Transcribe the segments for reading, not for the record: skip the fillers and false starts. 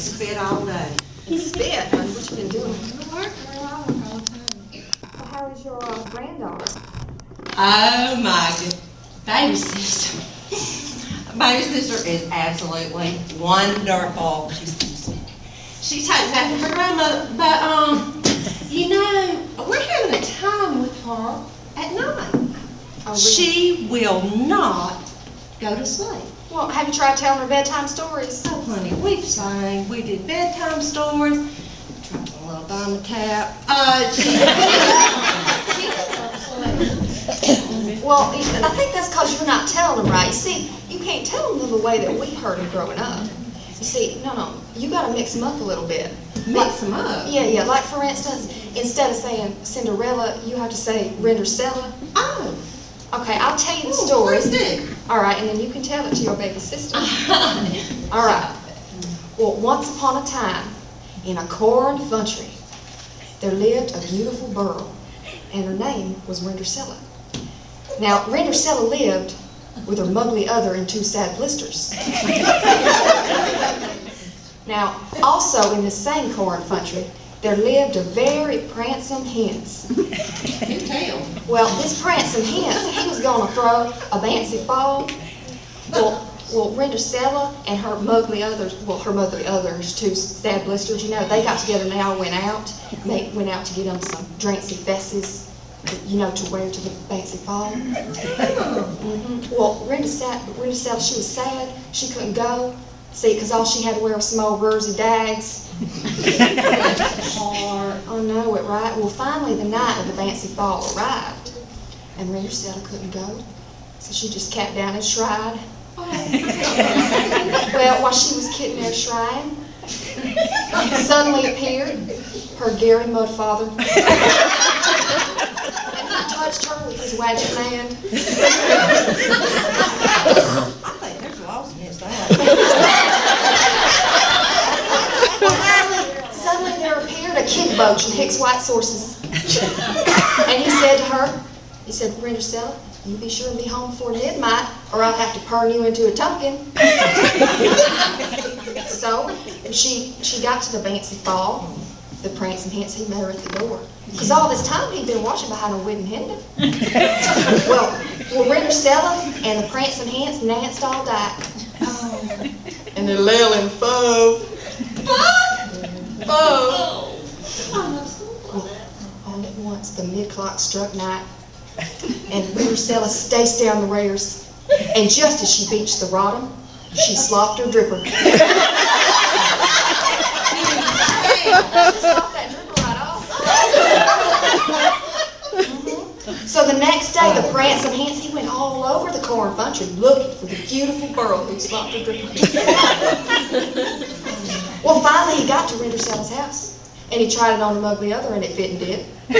spit all day. Spit, honey, what you been doing? Well, how is your granddaughter? Oh my good baby sister. Baby sister is absolutely wonderful. She takes after her grandmother, but you know, we're having a time with her at night. Oh, really? She will not go to sleep. Well, have you tried telling her bedtime stories? Oh, honey, we've sang, we did bedtime stories, tried a little diamond tap. Well, I think that's because you're not telling them right. You see, you can't tell them the way that we heard them growing up. You see, no, you got to mix them up a little bit. Mix them up? Yeah, like for instance, instead of saying Cinderella, you have to say Rindercella. Oh. Okay, I'll tell you the story. Please do. All right, and then you can tell it to your baby sister. All right. Well, once upon a time, in a corn country, there lived a beautiful girl, and her name was Rindercella. Now, Rindercella lived with her muggly other and 2 sad blisters. Now, also in the same corn country, there lived a very prancing hens. You tell. Well, this prancing hens, he was going to throw a bouncy ball. Well, Rindercella and her muggly others, her muggly others, 2 sad blisters, you know, they got together and they all went out. They went out to get them some drancy fesses, you know, to wear to the bouncy ball. Well, Rindercella, she was sad. She couldn't go. See, because all she had to wear was some old rosy dags. Oh, no, it right. Well, finally, the night of the bouncy ball arrived, and Rindercella couldn't go, so she just capped down and shrine. Well, while she was kidding there shrine, suddenly appeared her Gary Mudfather, and he touched her with his wagging hand. I think there's laws against that. Suddenly there appeared a kid boat in Hicks White Sources. And he said to her, Rindercella, you be sure and be home before midnight, or I'll have to turn you into a token. So she got to the bouncy ball. The prancing hens, he met her at the door. Because all this time he'd been watching behind a wooden hinder. Well, Rindercella and the prancing hens danced all night. Oh. And they're lailing foe. All at once, the mid-clock struck night, and Rindercella staced down the rears, and just as she beached the bottom, she slopped her dripper. She slopped that dripper right off. So the next day, the prancing hens, he went all over the corn country looking for the beautiful girl who slopped her dripper. Well, finally he got to Rindercella's house, and he tried it on the muggly other, and it fit and did. And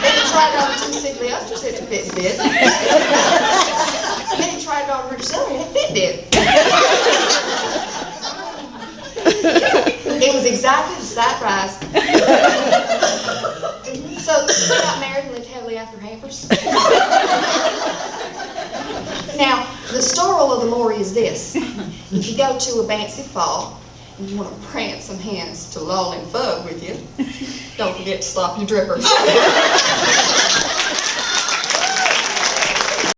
he tried it on the 2 sickly others, and it fit and did. And he tried it on Rindercella, and it fit and did. It was exactly the sight rise. So they got married and lived happily after hampers. Now, the moral of the story is this. If you go to a bouncy ball and you want to prance some hens to lull and fug with you, don't forget to slop your drippers.